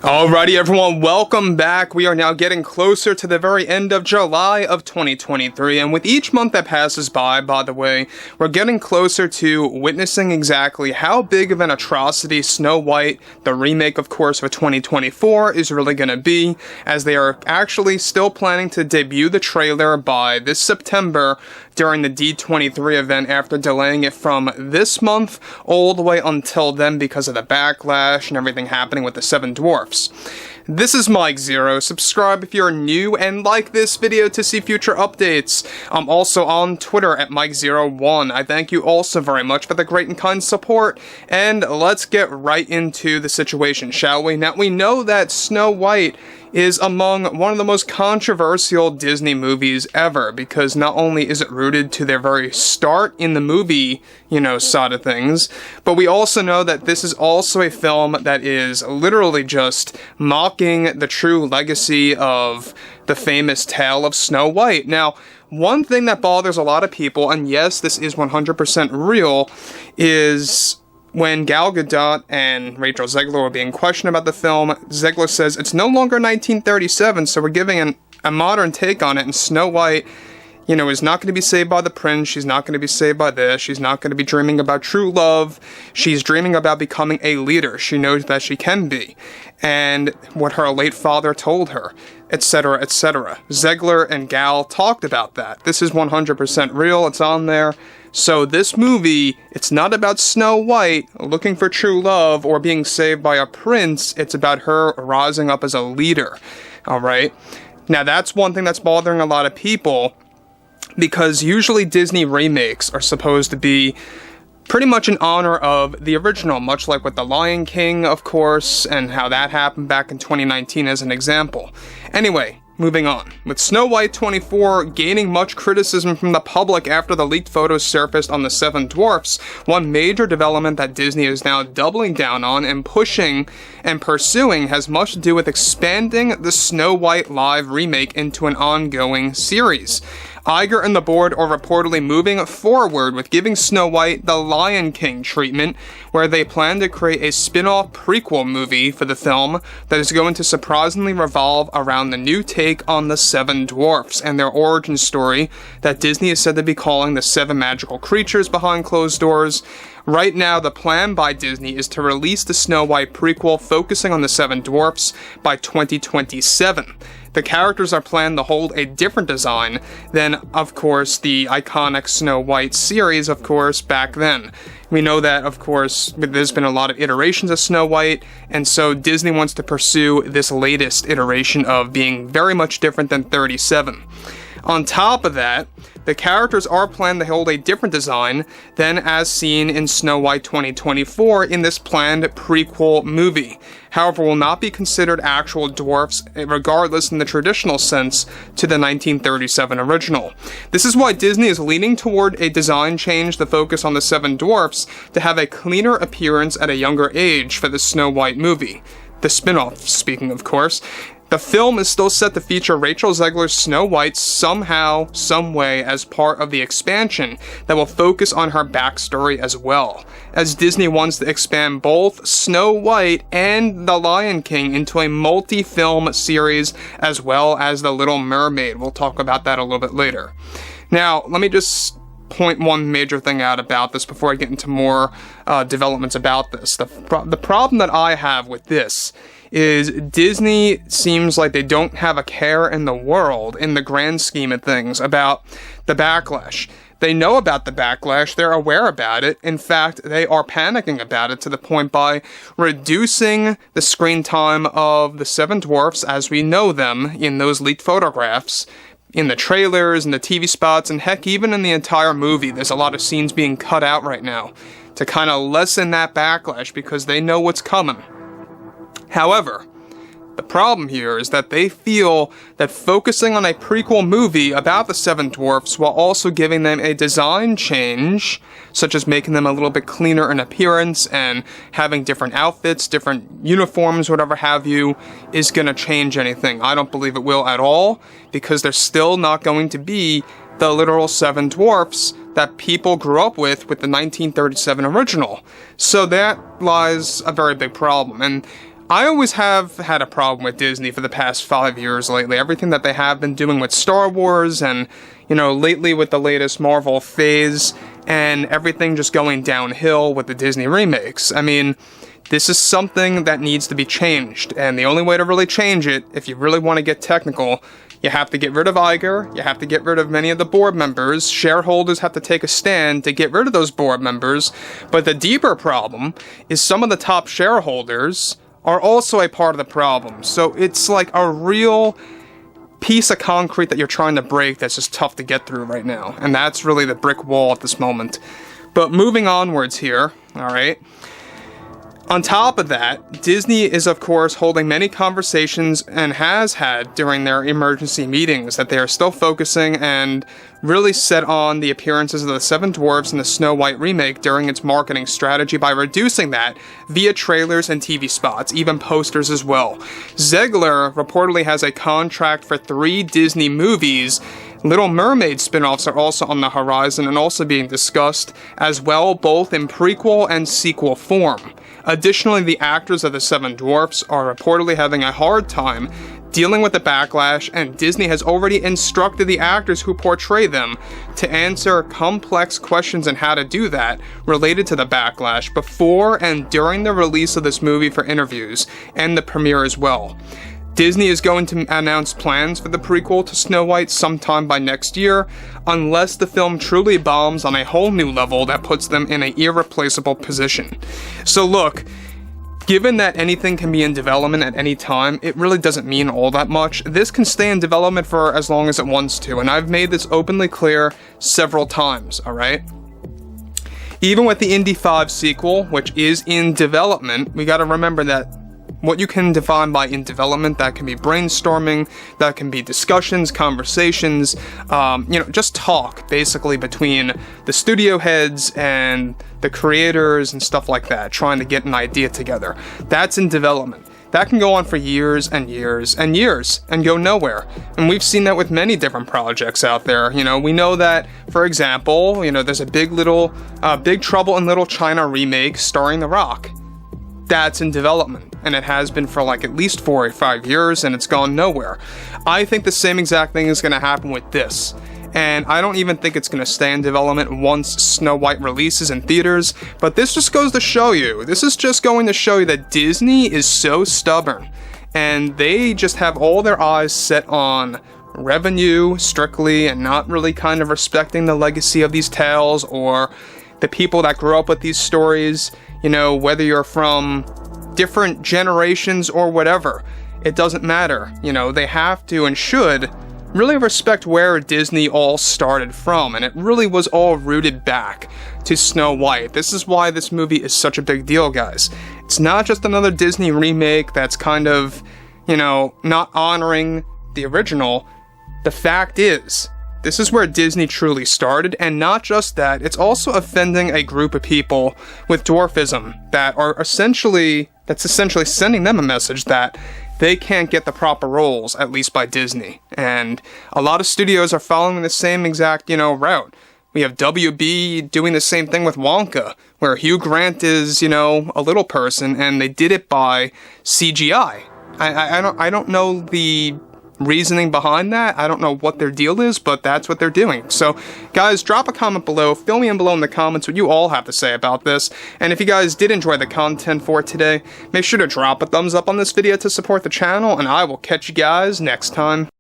Alrighty everyone, welcome back. We are now getting closer to the very end of July of 2023, and with each month that passes by the way, we're getting closer to witnessing exactly how big of an atrocity Snow White, the remake of course for 2024, is really going to be, as they are actually still planning to debut the trailer by this September during the D23 event after delaying it from this month all the way until then because of the backlash and everything happening with the 7 Dwarfs. This is Mike Zero. Subscribe if you're new and like this video to see future updates. I'm also on Twitter at Mike01. I thank you all so very much for the great and kind support, and let's get right into the situation, shall we? Now, we know that Snow White is among one of the most controversial Disney movies ever, because not only is it rooted to their very start in the movie, side of things, but we also know that this is also a film that is literally just mocking the true legacy of the famous tale of Snow White. Now, one thing that bothers a lot of people, and yes, this is 100% real, is when Gal Gadot and Rachel Zegler were being questioned about the film, Zegler says it's no longer 1937, so we're giving a modern take on it, and Snow White, is not going to be saved by the prince, she's not going to be saved by this, she's not going to be dreaming about true love, she's dreaming about becoming a leader, she knows that she can be, and what her late father told her, etc., etc. Zegler and Gal talked about that. This is 100% real, it's on there. So this movie, it's not about Snow White looking for true love or being saved by a prince, it's about her rising up as a leader, alright? Now that's one thing that's bothering a lot of people, because usually Disney remakes are supposed to be pretty much in honor of the original, much like with The Lion King, of course, and how that happened back in 2019 as an example. Anyway, moving on. With Snow White 24 gaining much criticism from the public after the leaked photos surfaced on the 7 Dwarfs, one major development that Disney is now doubling down on and pushing and pursuing has much to do with expanding the Snow White live remake into an ongoing series. Iger and the board are reportedly moving forward with giving Snow White the Lion King treatment, where they plan to create a spin-off prequel movie for the film that is going to surprisingly revolve around the new take on the 7 Dwarfs and their origin story that Disney is said to be calling the 7 magical creatures behind closed doors. Right now, the plan by Disney is to release the Snow White prequel focusing on the 7 Dwarfs by 2027. The characters are planned to hold a different design than, of course, the iconic Snow White series, of course, back then. We know that, of course, there's been a lot of iterations of Snow White, and so Disney wants to pursue this latest iteration of being very much different than 37. On top of that, the characters are planned to hold a different design than as seen in Snow White 2024 in this planned prequel movie. However, will not be considered actual dwarfs, regardless in the traditional sense, to the 1937 original. This is why Disney is leaning toward a design change to focus on the 7 Dwarfs to have a cleaner appearance at a younger age for the Snow White movie. The spin-off, speaking of course. The film is still set to feature Rachel Zegler's Snow White somehow, someway as part of the expansion that will focus on her backstory as well, as Disney wants to expand both Snow White and The Lion King into a multi-film series as well as The Little Mermaid. We'll talk about that a little bit later. Now, let me just point one major thing out about this before I get into more developments about this. The problem that I have with this is Disney seems like they don't have a care in the world, in the grand scheme of things, about the backlash. They know about the backlash, they're aware about it, in fact, they are panicking about it to the point by reducing the screen time of the 7 Dwarfs as we know them in those leaked photographs, in the trailers, in the TV spots, and heck, even in the entire movie. There's a lot of scenes being cut out right now to kind of lessen that backlash because they know what's coming. However, the problem here is that they feel that focusing on a prequel movie about the 7 Dwarfs while also giving them a design change, such as making them a little bit cleaner in appearance and having different outfits, different uniforms, whatever have you, is going to change anything. I don't believe it will at all, because they're still not going to be the literal 7 Dwarfs that people grew up with the 1937 original. So that lies a very big problem, and I always have had a problem with Disney for the past 5 years lately. Everything that they have been doing with Star Wars and, lately with the latest Marvel phase and everything just going downhill with the Disney remakes. I mean, this is something that needs to be changed, and the only way to really change it, if you really want to get technical, you have to get rid of Iger, you have to get rid of many of the board members, shareholders have to take a stand to get rid of those board members, but the deeper problem is some of the top shareholders are also a part of the problem. So it's like a real piece of concrete that you're trying to break that's just tough to get through right now. And that's really the brick wall at this moment. But moving onwards here, alright. On top of that, Disney is of course holding many conversations and has had during their emergency meetings that they are still focusing and really set on the appearances of the Seven Dwarfs in the Snow White remake during its marketing strategy by reducing that via trailers and TV spots, even posters as well. Zegler reportedly has a contract for 3 Disney movies. Little Mermaid spin-offs are also on the horizon and also being discussed as well, both in prequel and sequel form. Additionally, the actors of the Seven Dwarfs are reportedly having a hard time dealing with the backlash, and Disney has already instructed the actors who portray them to answer complex questions on how to do that related to the backlash before and during the release of this movie for interviews and the premiere as well. Disney is going to announce plans for the prequel to Snow White sometime by next year, unless the film truly bombs on a whole new level that puts them in an irreplaceable position. So look, given that anything can be in development at any time, it really doesn't mean all that much. This can stay in development for as long as it wants to, and I've made this openly clear several times, alright? Even with the Indy 5 sequel, which is in development, we gotta remember that what you can define by in development, that can be brainstorming, that can be discussions, conversations, just talk, basically, between the studio heads and the creators and stuff like that, trying to get an idea together. That's in development. That can go on for years and years and years and go nowhere. And we've seen that with many different projects out there. We know that, for example, there's a Big Trouble in Little China remake starring The Rock. That's in development, and it has been for like at least 4 or 5 years, and it's gone nowhere. I think the same exact thing is going to happen with this, and I don't even think it's going to stay in development once Snow White releases in theaters, but this just goes to show you, that Disney is so stubborn, and they just have all their eyes set on revenue strictly, and not really kind of respecting the legacy of these tales, or the people that grew up with these stories. Whether you're from different generations or whatever, it doesn't matter. They have to and should really respect where Disney all started from, and it really was all rooted back to Snow White. This is why this movie is such a big deal, guys. It's not just another Disney remake that's kind of, not honoring the original. The fact is, this is where Disney truly started, and not just that, it's also offending a group of people with dwarfism that's essentially sending them a message that they can't get the proper roles, at least by Disney. And a lot of studios are following the same exact, route. We have WB doing the same thing with Wonka, where Hugh Grant is, a little person, and they did it by CGI. I don't know the reasoning behind that. I don't know what their deal is, but that's what they're doing. So guys, drop a comment below, fill me in below in the comments what you all have to say about this, and if you guys did enjoy the content for today, make sure to drop a thumbs up on this video to support the channel, and I will catch you guys next time.